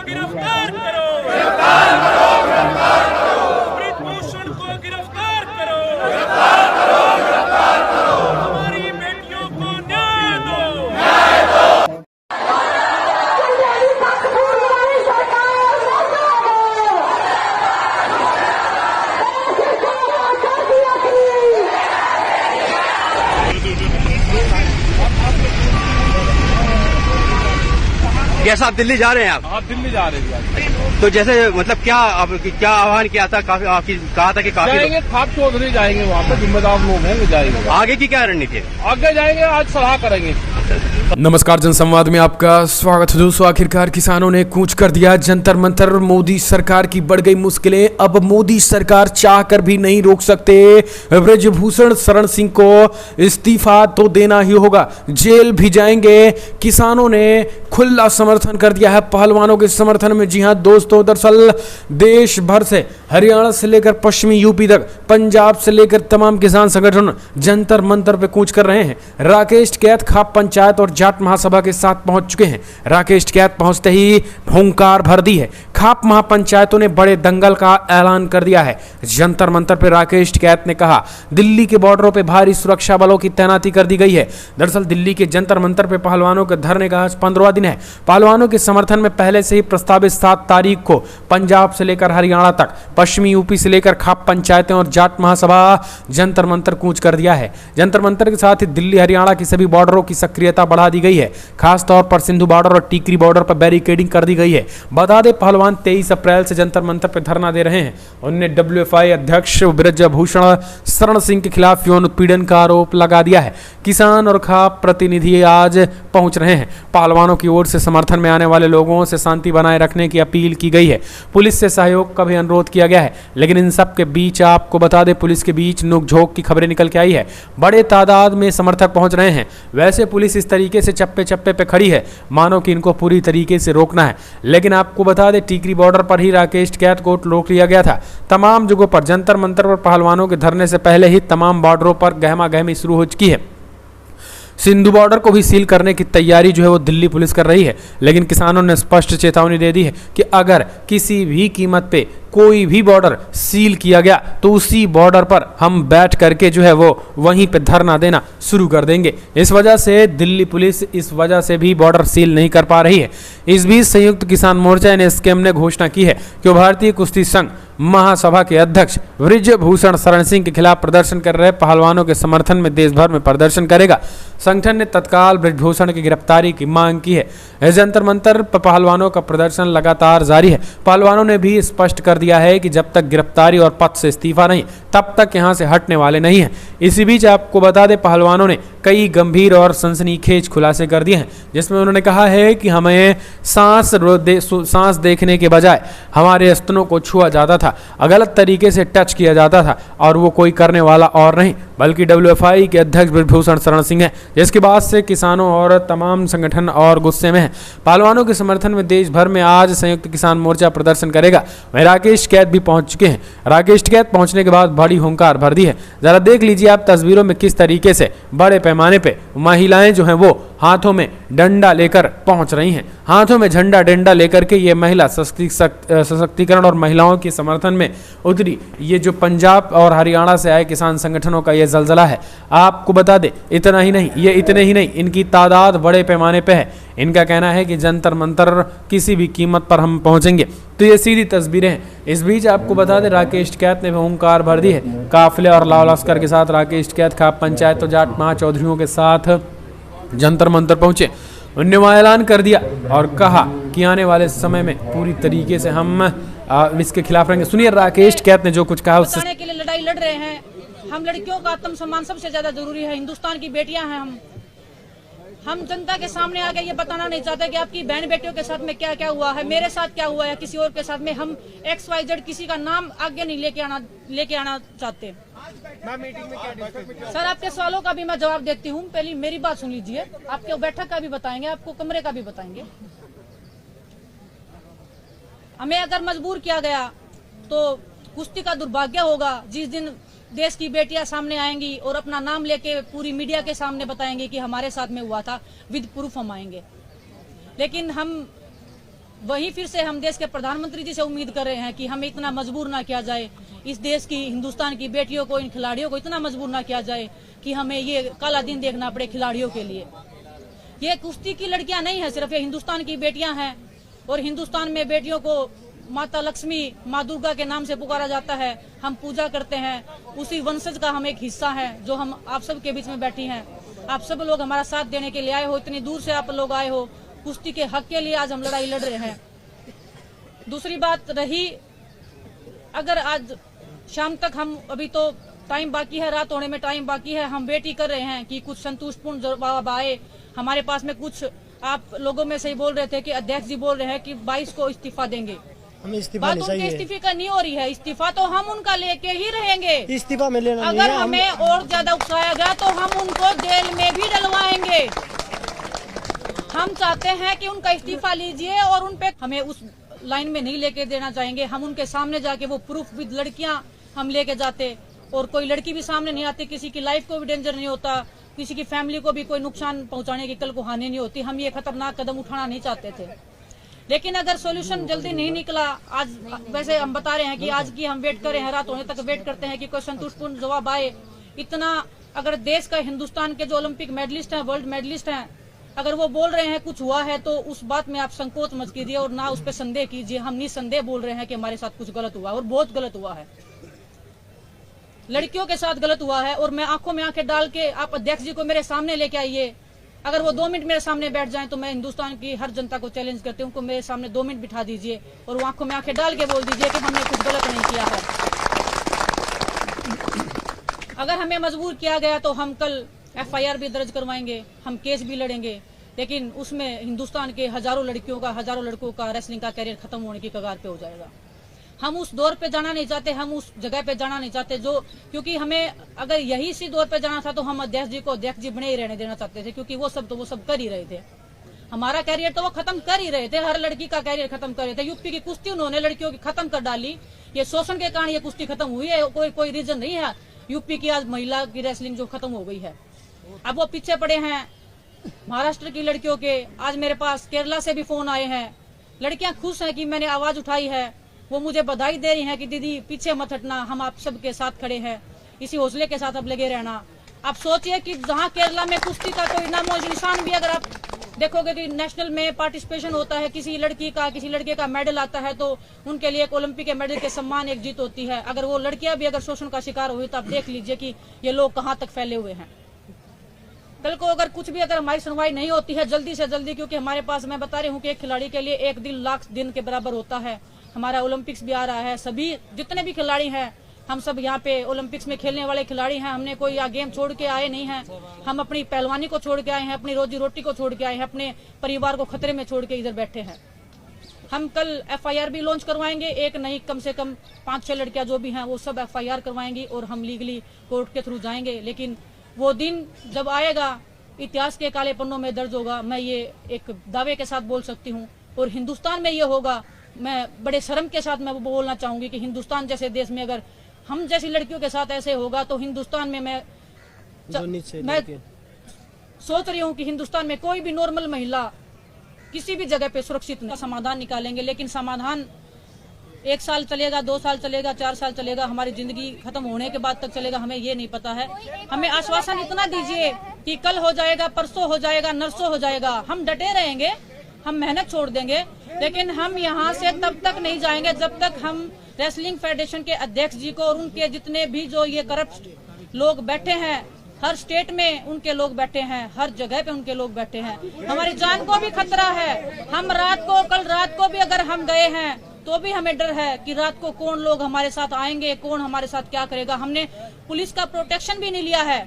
गिरफ्तार करो, ब्रिजभूषण को गिरफ्तार करो, हमारी बेटियों को न्याय दो। कैसा आप दिल्ली जा रहे हैं? आप दिल्ली जा रहे हैं। तो जैसे मतलब क्या आह्वान किया था? काफी कहा था कि काफी जाएंगे, खाप चौधरी जाएंगे, वहाँ पे जिम्मेदार लोग हैं, जाएंगे। आगे की क्या रणनीति है? आगे जाएंगे, आज सलाह करेंगे। नमस्कार, जनसंवाद में आपका स्वागत है दोस्तों। आखिरकार किसानों ने कूच कर दिया जंतर मंतर। मोदी सरकार की बढ़ गई मुश्किलें, अब मोदी सरकार चाह कर भी नहीं रोक सकते। ब्रिजभूषण शरण सिंह को इस्तीफा तो देना ही होगा, जेल भी जाएंगे। किसानों ने खुला समर्थन कर दिया है पहलवानों के समर्थन में। जी हां दोस्तों, दरअसल देश भर से, हरियाणा से लेकर पश्चिमी यूपी तक, पंजाब से लेकर तमाम किसान संगठन जंतर मंतर पे कूच कर रहे हैं। राकेश टिकैत खाप पंचायत और जाट महासभा के साथ पहुंच चुके हैं। राकेश टिकैत पहुंचते ही हुंकार भर दी है। खाप महापंचायतों ने बड़े दंगल का ऐलान कर दिया है। जंतर मंतर पे राकेश टिकैत ने कहा, दिल्ली के बॉर्डरों पे भारी सुरक्षा बलों की तैनाती कर दी गई है। दरअसल दिल्ली के जंतर मंतर पे पहलवानों के धरने का आज 15वां दिन है। पहलवानों के समर्थन में पहले से ही प्रस्तावित 7 तारीख को पंजाब से लेकर हरियाणा तक, पश्चिमी यूपी से लेकर खाप पंचायतें और जाट महासभा जंतर मंतर कूच कर दिया है। जंतर मंतर के साथ ही दिल्ली हरियाणा की सभी बॉर्डरों की सक्रियता बढ़ा दी गई है। खास तौर पर सिंधु बॉर्डर और टीकरी बॉर्डर पर बैरिकेडिंग कर दी गई है। बता दें, पहलवान 23 अप्रैल से जंतर मंतर पर धरना दे रहे हैं। उन्होंने WFI अध्यक्ष ब्रिजभूषण शरण सिंह के खिलाफ यौन उत्पीड़न का आरोप लगा दिया है। किसान और खाप प्रतिनिधि आज पहुंच रहे हैं। पहलवानों की ओर से समर्थन में आने वाले लोगों से शांति बनाए रखने की अपील की गई है। पुलिस से सहयोग का भी अनुरोध किया गया है। लेकिन इन सब के बीच आपको बता दें, पुलिस के बीच नोकझोंक की खबरें निकल के आई है। बड़े तादाद में समर्थक पहुंच रहे हैं। वैसे पुलिस इस तरीके से चप्पे चप्पे पे खड़ी है मानो कि इनको पूरी तरीके से रोकना है। लेकिन आपको बता दें, टीकरी बॉर्डर पर ही राकेश टिकैत को रोक लिया गया था। तमाम जगहों पर जंतर मंतर पर पहलवानों के धरने से पहले ही तमाम बॉर्डरों पर गहमा गहमी शुरू हो चुकी है। सिंधु बॉर्डर को भी सील करने की तैयारी जो है वो दिल्ली पुलिस कर रही है। लेकिन किसानों ने स्पष्ट चेतावनी दे दी है कि अगर किसी भी कीमत पे कोई भी बॉर्डर सील किया गया तो उसी बॉर्डर पर हम बैठ करके जो है वो वहीं पे धरना देना शुरू कर देंगे। इस वजह से दिल्ली पुलिस इस वजह से भी बॉर्डर सील नहीं कर पा रही है। इस बीच संयुक्त किसान मोर्चा NSKM ने घोषणा की है कि वो भारतीय कुश्ती संघ महासभा के अध्यक्ष ब्रिजभूषण शरण सिंह के खिलाफ प्रदर्शन कर रहे पहलवानों के समर्थन में देश भर में प्रदर्शन करेगा। संगठन ने तत्काल ब्रिजभूषण की गिरफ्तारी की मांग की है। इस जंतर मंतर पर पहलवानों का प्रदर्शन लगातार जारी है। पहलवानों ने भी स्पष्ट कर दिया है कि जब तक गिरफ्तारी और पद से इस्तीफा नहीं, तब तक यहां से हटने वाले नहीं हैं। इसी बीच आपको बता दें, पहलवानों ने कई गंभीर और सनसनीखेज खुलासे कर दिए हैं, जिसमें उन्होंने कहा है कि हमें सांस देखने के बजाय हमारे स्तनों को छुआ जाता था, गलत तरीके से टच किया जाता था, और वो कोई करने वाला और नहीं बल्कि WFI के अध्यक्ष ब्रिजभूषण शरण सिंह है। जिसके बाद से किसानों और तमाम संगठन और गुस्से में हैं। पहलवानों के समर्थन में देश भर में आज संयुक्त किसान मोर्चा प्रदर्शन करेगा। वहीं राकेश टिकैत भी पहुंच चुके हैं। राकेश टिकैत पहुंचने के बाद बड़ी हुंकार भर दी है। जरा देख लीजिए आप तस्वीरों में किस तरीके से बड़े पैमाने पे महिलाएं जो हैं वो हाथों में डंडा लेकर पहुंच रही हैं। हाथों में झंडा डंडा लेकर के ये महिला सशक्तिकरण और महिलाओं के समर्थन में उतरी। ये जो पंजाब और हरियाणा से आए किसान संगठनों का ये जलजला है। आपको बता दें, इतना ही नहीं, ये इतने ही नहीं, इनकी तादाद बड़े पैमाने पे है। इनका कहना है कि जंतर मंतर किसी भी कीमत पर हम पहुंचेंगे। तो ये सीधी तस्वीरें हैं। इस बीच आपको बता दें, राकेश टिकैत ने हुंकार भर दी है। काफिले और लाव लश्कर के साथ राकेश टिकैत खाप पंचायत और जाट महाचौधरियों के साथ जंतर मंतर पहुंचे। उन्होंने वहां ऐलान कर दिया और कहा कि आने वाले समय में पूरी तरीके से हम इसके खिलाफ रहेंगे। सुनिए राकेश टिकैत ने जो कुछ कहा। उससे के लिए लड़ाई लड़ रहे हैं हम। लड़कियों का आत्मसम्मान सबसे ज्यादा जरूरी है। हिंदुस्तान की बेटियां हैं हम जनता के सामने आके ये बताना नहीं चाहते कि आपकी बहन बेटियों के साथ में क्या क्या हुआ है, मेरे साथ क्या हुआ है, किसी और के साथ में। हम XYZ किसी का नाम आगे नहीं लेके आना चाहते। सर, आपके सवालों का भी मैं जवाब देती हूँ। पहले मेरी बात सुन लीजिए। आपके बैठक का भी बताएंगे, आपको कमरे का भी बताएंगे। हमें अगर मजबूर किया गया तो कुश्ती का दुर्भाग्य होगा जिस दिन देश की बेटियां सामने आएंगी और अपना नाम लेके पूरी मीडिया के सामने बताएंगे कि हमारे साथ में हुआ था, विद प्रूफ हम आएंगे। लेकिन हम वही फिर से हम देश के प्रधानमंत्री जी से उम्मीद कर रहे हैं कि हमें इतना मजबूर ना किया जाए, इस देश की हिंदुस्तान की बेटियों को, इन खिलाड़ियों को इतना मजबूर ना किया जाए कि हमें ये काला दिन देखना पड़े खिलाड़ियों के लिए। ये कुश्ती की लड़कियां नहीं है, सिर्फ ये हिंदुस्तान की बेटियां हैं। और हिंदुस्तान में बेटियों को माता लक्ष्मी, माँ दुर्गा के नाम से पुकारा जाता है। हम पूजा करते हैं, उसी वंशज का हम एक हिस्सा है जो हम आप सब के बीच में बैठी हैं। आप सब लोग हमारा साथ देने के लिए आए हो, इतनी दूर से आप लोग आए हो, कुश्ती के हक के लिए आज हम लड़ाई लड़ रहे हैं। दूसरी बात रही, अगर आज शाम तक हम, अभी तो टाइम बाकी है, रात होने में टाइम बाकी है, हम वेट ही कर रहे हैं कि कुछ संतुष्टपूर्ण जवाब आए हमारे पास में। कुछ आप लोगों में से ही बोल रहे थे कि अध्यक्ष जी बोल रहे हैं कि 22 को इस्तीफा देंगे। हमें इस्तीफा बात नहीं उनके चाहिए। इस्तीफे का नहीं हो रही है, इस्तीफा तो हम उनका लेके ही रहेंगे। इस्तीफा में लेना नहीं अगर है, हमें और ज्यादा उकसाया गया तो हम उनको जेल में भी डलवाएंगे। हम चाहते हैं कि उनका इस्तीफा लीजिए और उन पे हमें उस लाइन में नहीं लेके देना चाहेंगे। हम उनके सामने जाके वो प्रूफ विद लड़कियां हम लेके जाते, और कोई लड़की भी सामने नहीं आती, किसी की लाइफ को भी डेंजर नहीं होता, किसी की फैमिली को भी कोई नुकसान पहुंचाने की कल को हानि नहीं होती। हम ये खतरनाक कदम उठाना नहीं चाहते थे, लेकिन अगर सॉल्यूशन जल्दी नहीं निकला, आज वैसे हम बता रहे हैं कि आज की हम वेट कर रहे हैं, रात होने तक वेट करते हैं कि कोई संतुष्टपूर्ण जवाब आए। इतना अगर देश का, हिंदुस्तान के जो ओलंपिक मेडलिस्ट हैं, वर्ल्ड मेडलिस्ट हैं, अगर वो बोल रहे हैं कुछ हुआ है, तो उस बात में आप संकोच मत कीजिए और ना उस पर संदेह कीजिए। हम निसंदेह बोल रहे हैं कि हमारे साथ कुछ गलत हुआ और बहुत गलत हुआ है, लड़कियों के साथ गलत हुआ है। और मैं आंखों में आंखें डाल के, आप अध्यक्ष जी को मेरे सामने लेके आइए, अगर वो 2 मिनट मेरे सामने बैठ जाएं तो मैं हिंदुस्तान की हर जनता को चैलेंज करती हूँ, उनको मेरे सामने 2 मिनट बिठा दीजिए और वो आंखों में आंखें डाल के बोल दीजिए कि हमने कुछ गलत नहीं किया है। अगर हमें मजबूर किया गया तो हम कल FIR भी दर्ज करवाएंगे, हम केस भी लड़ेंगे, लेकिन उसमें हिंदुस्तान के हजारों लड़कियों का, हजारों लड़कों का रेसलिंग का कैरियर खत्म होने की कगार पे हो जाएगा। हम उस दौर पे जाना नहीं चाहते, हम उस जगह पे जाना नहीं चाहते जो, क्योंकि हमें अगर यही इसी दौर पे जाना था तो हम अध्यक्ष जी को अध्यक्ष जी बने ही रहने देना चाहते थे, क्योंकि वो सब कर ही रहे थे। हमारा कैरियर तो वो खत्म कर ही रहे थे, हर लड़की का कैरियर खत्म कर रहे थे। यूपी की कुश्ती उन्होंने लड़कियों की खत्म कर डाली, ये शोषण के कारण ये कुश्ती खत्म हुई है, कोई रीजन नहीं है यूपी की आज महिला की रेसलिंग जो खत्म हो गई है। अब वो पीछे पड़े हैं महाराष्ट्र की लड़कियों के। आज मेरे पास केरला से भी फोन आए हैं, लड़कियां खुश हैं कि मैंने आवाज उठाई है, वो मुझे बधाई दे रही हैं कि दीदी पीछे मत हटना, हम आप सबके साथ खड़े हैं, इसी हौसले के साथ अब लगे रहना। आप सोचिए कि जहां केरला में कुश्ती का कोई नामो निशान भी, अगर आप देखोगे कि नेशनल में पार्टिसिपेशन होता है, किसी लड़की का, किसी लड़के का मेडल आता है तो उनके लिए एक ओलंपिक के मेडल के सम्मान, एक जीत होती है। अगर वो लड़कियां भी अगर शोषण का शिकार हुई तो आप देख लीजिए कि ये लोग कहाँ तक फैले हुए हैं। कल को अगर कुछ भी, अगर हमारी सुनवाई नहीं होती है जल्दी से जल्दी, क्योंकि हमारे पास, मैं बता रही हूँ कि एक खिलाड़ी के लिए 1 दिन लाख दिन के बराबर होता है। हमारा ओलंपिक्स भी आ रहा है, सभी जितने भी खिलाड़ी हैं, हम सब यहाँ पे ओलंपिक्स में खेलने वाले खिलाड़ी हैं। हमने कोई गेम छोड़ के आए नहीं हैं, हम अपनी पहलवानी को छोड़ के आए हैं, अपनी रोजी रोटी को छोड़ के आए हैं, अपने परिवार को खतरे में छोड़ के इधर बैठे हैं। हम कल FIR भी लॉन्च करवाएंगे, एक नहीं कम से कम 5-6 लड़कियां जो भी हैं वो सब FIR करवाएंगी और हम लीगली कोर्ट के थ्रू जाएंगे। लेकिन वो दिन जब आएगा, इतिहास के काले पन्नों में दर्ज होगा, मैं ये एक दावे के साथ बोल सकती हूँ। और हिंदुस्तान में ये होगा, मैं बड़े शर्म के साथ मैं वो बोलना चाहूंगी कि हिंदुस्तान जैसे देश में अगर हम जैसी लड़कियों के साथ ऐसे होगा तो हिंदुस्तान में मैं सोच रही हूँ कि हिंदुस्तान में कोई भी नॉर्मल महिला किसी भी जगह पे सुरक्षित नहीं। समाधान निकालेंगे, लेकिन समाधान 1 साल चलेगा, 2 साल चलेगा, 4 साल चलेगा, हमारी जिंदगी खत्म होने के बाद तक चलेगा, हमें ये नहीं पता है। हमें आश्वासन इतना दीजिए कि कल हो जाएगा, परसों हो जाएगा, नरसों हो जाएगा। हम डटे रहेंगे, हम मेहनत छोड़ देंगे, लेकिन हम यहाँ से तब तक नहीं जाएंगे जब तक हम रेसलिंग फेडरेशन के अध्यक्ष जी को और उनके जितने भी जो ये करप्ट लोग बैठे हैं, हर स्टेट में उनके लोग बैठे हैं, हर जगह पे उनके लोग बैठे हैं, हमारी जान को भी खतरा है। हम कल रात को भी अगर हम गए हैं तो भी हमें डर है कि रात को कौन लोग हमारे साथ आएंगे, कौन हमारे साथ क्या करेगा। हमने पुलिस का प्रोटेक्शन भी नहीं लिया है।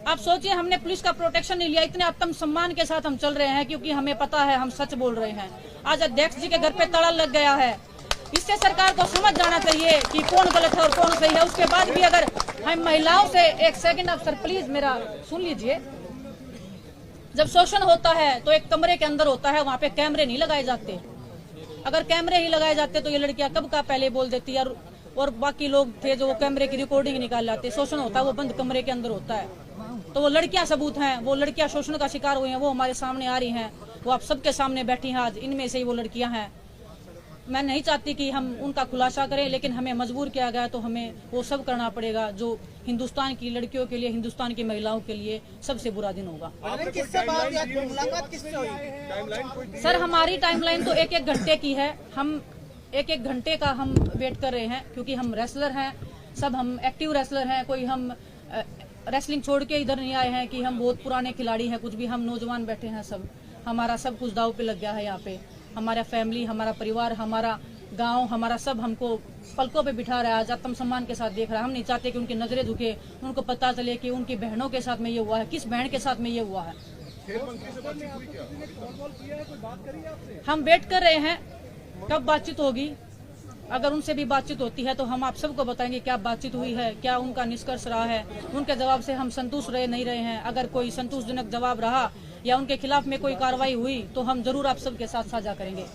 आप सोचिए, हमने पुलिस का प्रोटेक्शन नहीं लिया, इतने आत्म सम्मान के साथ हम चल रहे हैं क्योंकि हमें पता है हम सच बोल रहे हैं। आज अध्यक्ष जी के घर पे ताला लग गया है, इससे सरकार को समझ जाना चाहिए कि कौन गलत है और कौन सही है। उसके बाद भी अगर हम महिलाओं से, एक सेकंड अफसर प्लीज मेरा सुन लीजिए, जब शोषण होता है तो एक कमरे के अंदर होता है, वहाँ पे कैमरे नहीं लगाए जाते। अगर कैमरे ही लगाए जाते तो ये लड़कियां कब का पहले बोल देती है, और बाकी लोग थे जो वो कैमरे की रिकॉर्डिंग निकाल लाते। शोषण होता है वो बंद कमरे के अंदर होता है, तो वो लड़कियां सबूत हैं, वो लड़कियां शोषण का शिकार हुई हैं, वो हमारे सामने आ रही हैं। वो आप सबके सामने बैठी हैं आज, इनमें से ही वो लड़कियां हैं। मैं नहीं चाहती कि हम उनका खुलासा करें, लेकिन हमें मजबूर किया गया तो हमें वो सब करना पड़ेगा जो हिंदुस्तान की लड़कियों के लिए, हिंदुस्तान की महिलाओं के लिए सबसे बुरा दिन होगा। सर हमारी टाइमलाइन तो एक घंटे की है। हम एक घंटे का हम वेट कर रहे हैं, क्योंकि हम रेसलर हैं, सब हम एक्टिव रेसलर हैं। कोई हम रेसलिंग छोड़ के इधर नहीं आए हैं कि हम बहुत पुराने खिलाड़ी हैं, कुछ भी हम नौजवान बैठे हैं। सब हमारा सब कुछ दाव पे लग गया है। यहाँ पे हमारा फैमिली, हमारा परिवार, हमारा गांव, हमारा सब हमको पलकों पे बिठा रहा है, आज आत्मसम्मान के साथ देख रहा है। हम नहीं चाहते कि उनकी नजरें झुके, उनको पता चले कि उनकी बहनों के साथ में ये हुआ है, किस बहन के साथ में ये हुआ है। हम वेट कर रहे हैं कब बातचीत होगी। अगर उनसे भी बातचीत होती है तो हम आप सबको बताएंगे क्या बातचीत हुई है, क्या उनका निष्कर्ष रहा है। उनके जवाब से हम संतुष्ट रहे नहीं रहे हैं। अगर कोई संतोषजनक जवाब रहा या उनके खिलाफ में कोई कार्रवाई हुई तो हम जरूर आप सबके साथ साझा करेंगे।